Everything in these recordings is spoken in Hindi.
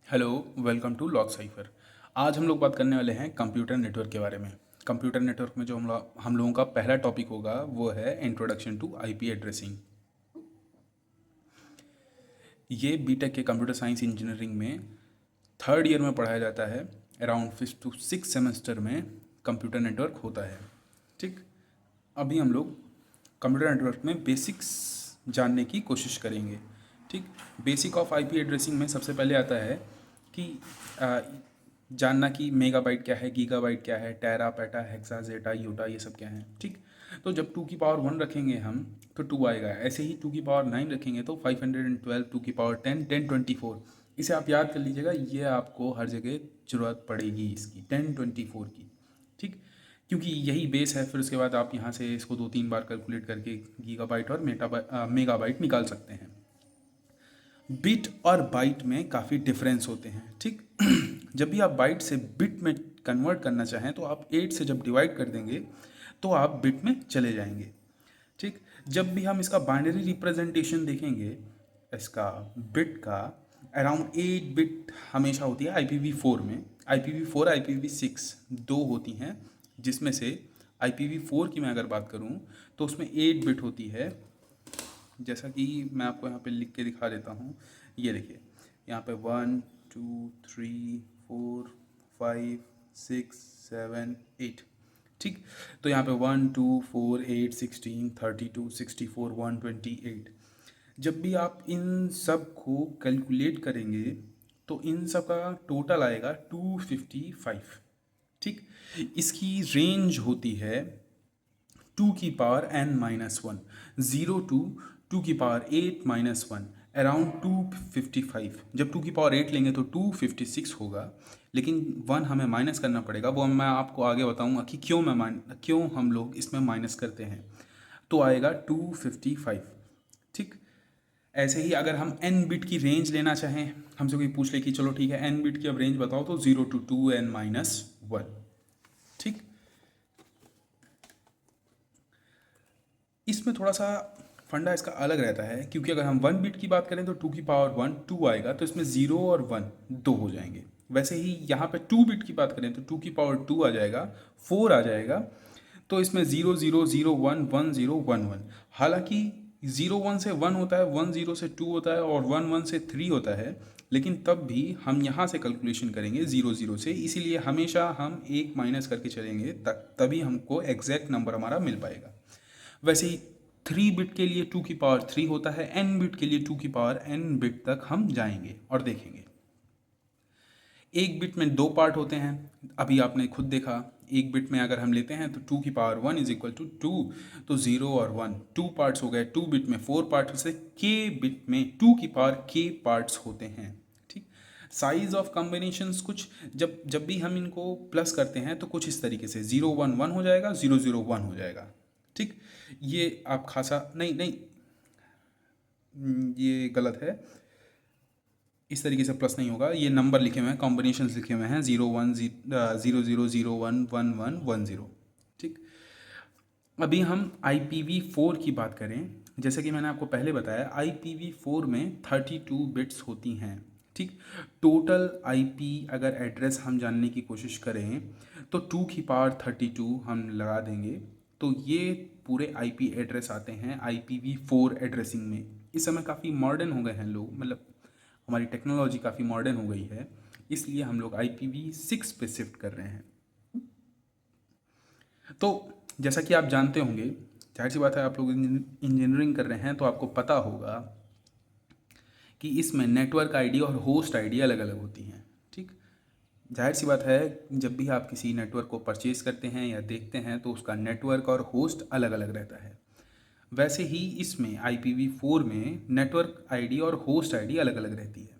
Hello, welcome to log cipher. आज हम लोग बात करने वाले हैं कंप्यूटर नेटवर्क के बारे में। कंप्यूटर नेटवर्क में जो हम लोगों का पहला टॉपिक होगा वो है इंट्रोडक्शन टू आईपी एड्रेसिंग। ये बीटेक के कंप्यूटर साइंस इंजीनियरिंग में थर्ड ईयर में पढ़ाया जाता है। अराउंड 5 to 6 सेमेस्टर में कंप्यूटर नेटवर्क होता है। ठीक, अभी हम लोग कंप्यूटर नेटवर्क में बेसिक्स जानने की कोशिश करेंगे। ठीक, बेसिक ऑफ आईपी एड्रेसिंग में सबसे पहले आता है कि आ, जानना कि मेगाबाइट क्या है, गीगाबाइट क्या है, टेरा, पेटा, हेक्सा, जेटा, योटा, ये सब क्या है। ठीक, तो जब 2 की पावर 1 रखेंगे हम तो 2 आएगा। ऐसे ही 2 की पावर 9 रखेंगे तो 512, 2 की पावर 10, 1024। इसे आप याद कर लीजिएगा, ये आपको हर जगह ज़रूरत पड़ेगी इसकी 1024 की। ठीक, क्योंकि यही बेस है। फिर उसके बाद आप यहाँ से इसको 2-3 बार कैलकुलेट करके गीगाबाइट और मेगाबाइट निकाल सकते हैं। बिट और बाइट में काफ़ी डिफरेंस होते हैं। ठीक, जब भी आप बाइट से बिट में कन्वर्ट करना चाहें तो आप 8 से जब डिवाइड कर देंगे तो आप बिट में चले जाएंगे। ठीक, जब भी हम इसका बाइनरी रिप्रेजेंटेशन देखेंगे इसका बिट का, अराउंड 8 बिट हमेशा होती है IPv4 में। IPv4 IPv6 दो होती हैं, जिसमें से IPv4 की मैं अगर बात करूं तो उसमें 8 बिट होती है। जैसा कि मैं आपको यहाँ पे लिख के दिखा देता हूँ। ये देखिए, यहाँ पे 1 2 3 4 5 6 7 8। ठीक, तो यहाँ पे 1 2 4 8 16 32 64 128। जब भी आप इन सब को कैलकुलेट करेंगे तो इन सब का टोटल आएगा 255। ठीक, इसकी रेंज होती है 2 की पावर n-1, 0 to 2 की पावर 8-1, अराउंड 255। जब 2 की पावर 8 लेंगे तो 256 होगा, लेकिन 1 हमें माइनस करना पड़ेगा। वो मैं आपको आगे बताऊंगा कि क्यों हम लोग इसमें माइनस करते हैं। तो आएगा 255। ठीक, ऐसे ही अगर हम n बिट की रेंज लेना चाहें, हमसे कोई पूछ ले कि चलो ठीक है n बिट की अब रेंज बताओ, तो 0 to 2n-1। ठीक, इसमें थोड़ा सा फंडा इसका अलग रहता है, क्योंकि अगर हम 1 बिट की बात करें तो 2 की पावर 1 2 आएगा, तो इसमें 0 और 1 दो हो जाएंगे। वैसे ही यहाँ पे 2 बिट की बात करें तो 2 की पावर 2 आ जाएगा, 4 आ जाएगा, तो इसमें 0 0 0 1 1 0 1 1। हालांकि 0 1 से 1 होता है, 1 0 से 2 होता है और 1 1 से 3 होता है, लेकिन तब भी हम यहाँ से कैलकुलेशन करेंगे 0 0 से। इसीलिए हमेशा हम एक माइनस करके चलेंगे, तभी हमको एग्जैक्ट नंबर हमारा मिल पाएगा। वैसे ही 3 बिट के लिए 2 की पावर 3 होता है, n बिट के लिए 2 की पावर n बिट तक हम जाएंगे और देखेंगे। एक बिट में दो पार्ट होते हैं, अभी आपने खुद देखा। एक बिट में अगर हम लेते हैं तो 2 की पावर 1 इज इक्वल टू 2, तो 0 और 1 टू पार्ट्स हो गए। 2 बिट में 4 पार्ट से k बिट में 2 की पावर k पार्ट्स होते हैं। ठीक, साइज ऑफ कॉम्बिनेशंस कुछ जब जब भी हम इनको प्लस करते हैं तो कुछ इस तरीके से 0 1 1 हो जाएगा, 0 0 1 हो जाएगा। ठीक, ये आप खासा नहीं नहीं, ये गलत है। इस तरीके से प्लस नहीं होगा, ये नंबर लिखे हुए हैं, कॉम्बिनेशन लिखे हुए हैं 0 1 0 0 0 1 1 1 0। ठीक, अभी हम IPv4 की बात करें। जैसे कि मैंने आपको पहले बताया, IPv4 में 32 बिट्स होती हैं। ठीक, टोटल IP अगर एड्रेस हम जानने की कोशिश करें तो 2 की पावर 32 हम लगा देंगे, तो ये पूरे IP एड्रेस आते हैं IPv4 एड्रेसिंग में। इस समय काफ़ी मॉडर्न हो गए हैं लोग, मतलब हमारी टेक्नोलॉजी काफ़ी मॉडर्न हो गई है, इसलिए हम लोग IPv6 पे शिफ्ट कर रहे हैं। तो जैसा कि आप जानते होंगे, जाहिर सी बात है, आप लोग इंजीनियरिंग कर रहे हैं तो आपको पता होगा कि इसमें नेटवर्क आईडी और होस्ट आईडी अलग अलग होती हैं। ठीक, जाहिर सी बात है, जब भी आप किसी नेटवर्क को परचेज करते हैं या देखते हैं तो उसका नेटवर्क और होस्ट अलग अलग रहता है। वैसे ही इसमें IPv4 में नेटवर्क आईडी और होस्ट आईडी अलग अलग रहती है।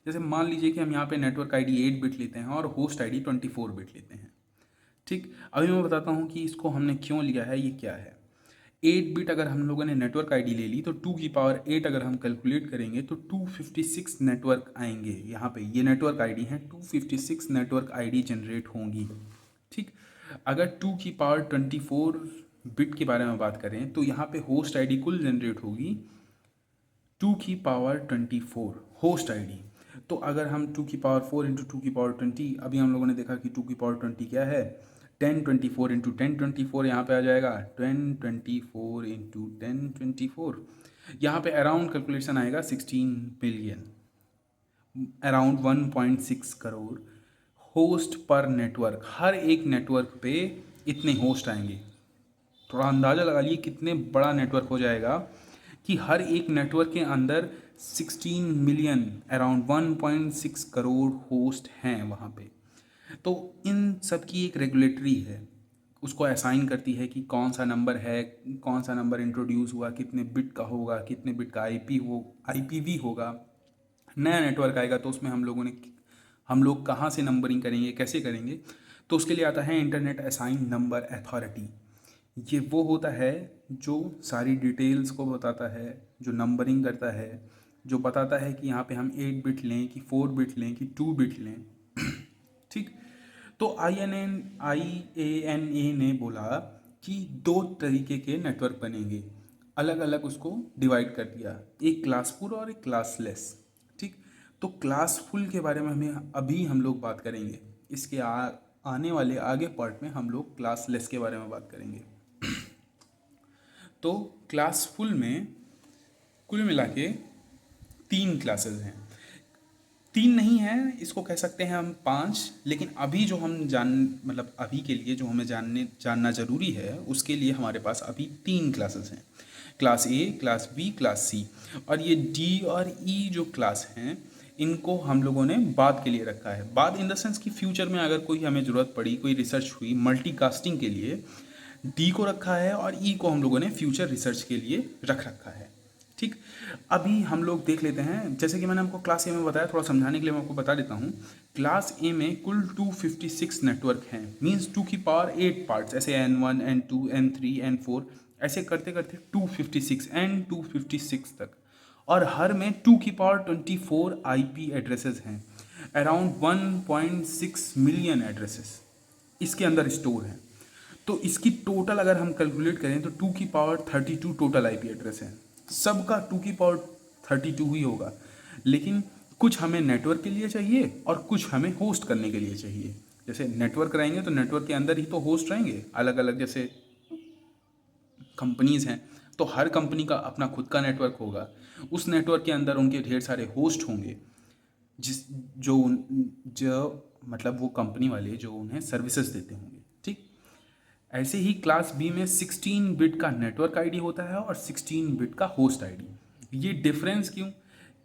जैसे मान लीजिए कि हम यहाँ पे नेटवर्क आईडी 8 बिट लेते हैं और होस्ट आईडी 24 बिट लेते हैं। ठीक, अभी मैं बताता हूँ कि इसको हमने क्यों लिया है, ये क्या है। 8 बिट अगर हम लोगों ने नेटवर्क आईडी ले ली तो 2 की पावर 8 अगर हम कैलकुलेट करेंगे तो 256 नेटवर्क आएंगे। यहाँ पे ये नेटवर्क आईडी है, 256 नेटवर्क आईडी जनरेट होंगी। ठीक, अगर 2 की पावर 24 बिट के बारे में बात करें तो यहाँ पे होस्ट आईडी कुल जनरेट होगी 2 की पावर 24 होस्ट आईडी। तो अगर हम 2 की पावर 4 इंटू 2 की पावर 20, अभी हम लोगों ने देखा कि 2 की पावर 20 क्या है, 1024 इंटू 1024 यहाँ पे आ जाएगा 1024 इंटू 1024, यहाँ पे अराउंड कैलकुलेशन आएगा 16 बिलियन, अराउंड 1.6 करोड़ होस्ट पर नेटवर्क। हर एक नेटवर्क पे इतने होस्ट आएंगे। थोड़ा अंदाज़ा लगा लिए कितने बड़ा नेटवर्क हो जाएगा कि हर एक नेटवर्क के अंदर 16 मिलियन, अराउंड 1.6 करोड़ होस्ट हैं वहाँ पे। तो इन सब की एक रेगुलेटरी है, उसको असाइन करती है कि कौन सा नंबर है, कौन सा नंबर इंट्रोड्यूस हुआ, कितने बिट का होगा, कितने बिट का आईपीवी होगा। नया नेटवर्क आएगा तो उसमें हम लोग कहाँ से नंबरिंग करेंगे, कैसे करेंगे, तो उसके लिए आता है इंटरनेट असाइन नंबर अथॉरिटी। ये वो होता है जो सारी डिटेल्स को बताता है, जो नंबरिंग करता है, जो बताता है कि यहाँ पे हम 8 बिट लें कि 4 बिट लें कि 2 बिट लें। ठीक। तो IANA ने बोला कि 2 तरीके के नेटवर्क बनेंगे, अलग अलग उसको डिवाइड कर दिया, एक क्लासफुल और एक क्लासलेस। ठीक। तो क्लासफुल के बारे में अभी हम लोग बात करेंगे, इसके आने वाले आगे पार्ट में हम लोग क्लासलेस के बारे में बात करेंगे। तो क्लासफुल में कुल मिला के 3 क्लासेस हैं, 3 नहीं है, इसको कह सकते हैं हम 5, लेकिन अभी जो हम मतलब अभी के लिए जो हमें जानना ज़रूरी है, उसके लिए हमारे पास अभी 3 क्लासेस हैं, class A, class B, class C. और ये डी और ई जो क्लास हैं, इनको हम लोगों ने बाद के लिए रखा है। बाद इन द सेंस कि फ्यूचर में अगर कोई हमें ज़रूरत पड़ी, कोई रिसर्च हुई मल्टीकास्टिंग के लिए, डी को रखा है और ई को हम लोगों ने फ्यूचर रिसर्च के लिए रख रखा है। ठीक। अभी हम लोग देख लेते हैं, जैसे कि मैंने आपको क्लास ए में बताया, थोड़ा समझाने के लिए मैं आपको बता देता हूँ। क्लास ए में कुल 256 नेटवर्क हैं, मींस 2 की पावर 8 पार्ट्स, ऐसे N1, N2, N3, N4, ऐसे करते करते 256 N256 तक। और हर में 2 की पावर 24 IP एड्रेसेस हैं, अराउंड 1.6 मिलियन एड्रेसेस इसके अंदर स्टोर हैं। तो इसकी टोटल अगर हम कैलकुलेट करें तो 2 की पावर 32 टोटल IP एड्रेस है। सबका 2 की पावर 32 ही होगा, लेकिन कुछ हमें नेटवर्क के लिए चाहिए और कुछ हमें होस्ट करने के लिए चाहिए। जैसे नेटवर्क रहेंगे तो नेटवर्क के अंदर ही तो होस्ट रहेंगे अलग अलग, जैसे कंपनीज़ हैं तो हर कंपनी का अपना खुद का नेटवर्क होगा, उस नेटवर्क के अंदर उनके ढेर सारे होस्ट होंगे, जो मतलब वो कंपनी वाले जो उन्हें सर्विसेज देते होंगे। ठीक। ऐसे ही क्लास बी में 16 बिट का नेटवर्क आईडी होता है और 16 बिट का होस्ट आईडी। ये डिफरेंस क्यों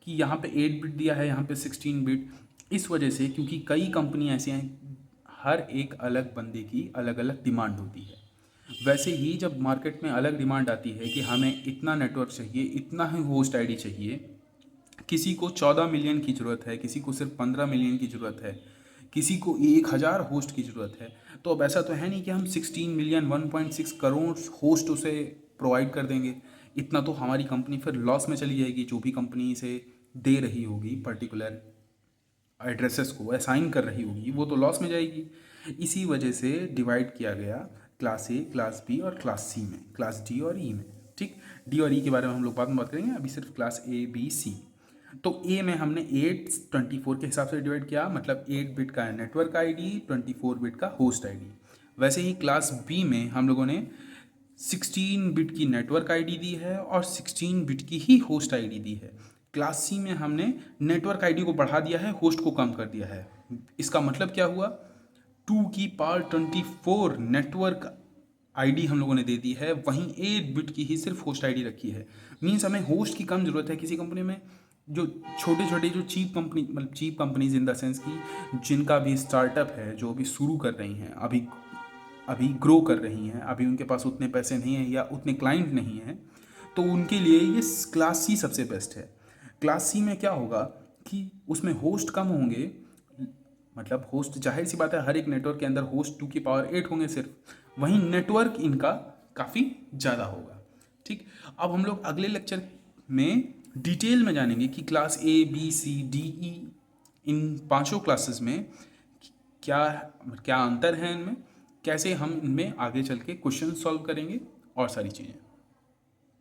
कि यहाँ पे 8 बिट दिया है, यहाँ पे 16 बिट, इस वजह से क्योंकि कई कंपनी ऐसे हैं, हर एक अलग बंदे की अलग अलग डिमांड होती है। वैसे ही जब मार्केट में अलग डिमांड आती है कि हमें इतना नेटवर्क चाहिए, इतना ही होस्ट आईडी चाहिए, किसी को 14 मिलियन की ज़रूरत है, किसी को सिर्फ 15 मिलियन की ज़रूरत है, किसी को 1000 होस्ट की ज़रूरत है, तो अब ऐसा तो है नहीं कि हम 16 मिलियन 1.6 करोड़ होस्ट उसे प्रोवाइड कर देंगे। इतना तो हमारी कंपनी फिर लॉस में चली जाएगी, जो भी कंपनी इसे दे रही होगी, पर्टिकुलर एड्रेसेस को असाइन कर रही होगी, वो तो लॉस में जाएगी। इसी वजह से डिवाइड किया गया क्लास ए, क्लास बी और क्लास सी में, क्लास डी और ई में। ठीक। डी और ई के बारे में हम लोग बाद में बात करेंगे, अभी सिर्फ क्लास ए, बी, सी। तो ए में हमने 824 के हिसाब से डिवाइड किया, मतलब 8 बिट का नेटवर्क आईडी, 24 बिट का होस्ट आईडी। वैसे ही क्लास बी में हम लोगों ने 16 बिट की नेटवर्क आईडी दी है और 16 बिट की ही होस्ट आईडी दी है। क्लास सी में हमने नेटवर्क आईडी को बढ़ा दिया है, होस्ट को कम कर दिया है। इसका मतलब क्या हुआ, 2 की पावर 24 नेटवर्क आईडी हम लोगों ने दे दी है, वहीं 8 बिट की ही सिर्फ होस्ट आईडी रखी है। मीन्स हमें होस्ट की कम ज़रूरत है। किसी कंपनी में जो छोटे छोटे जो चीप कंपनी, मतलब cheap companies in the sense की जिनका भी स्टार्टअप है, जो भी शुरू कर रही हैं, अभी ग्रो कर रही हैं, अभी उनके पास उतने पैसे नहीं हैं या उतने क्लाइंट नहीं हैं, तो उनके लिए ये क्लास सी सबसे बेस्ट है। क्लास सी में क्या होगा कि उसमें होस्ट कम होंगे, मतलब होस्ट जाहिर सी बात है, हर एक नेटवर्क के अंदर होस्ट 2 की पावर 8 होंगे सिर्फ, वहीं नेटवर्क इनका काफ़ी ज़्यादा होगा। ठीक। अब हम लोग अगले लेक्चर में डिटेल में जानेंगे कि class A, B, C, D, E, इन पांचों क्लासेस में क्या क्या अंतर है इनमें, कैसे हम इनमें आगे चल के क्वेश्चन सॉल्व करेंगे और सारी चीज़ें।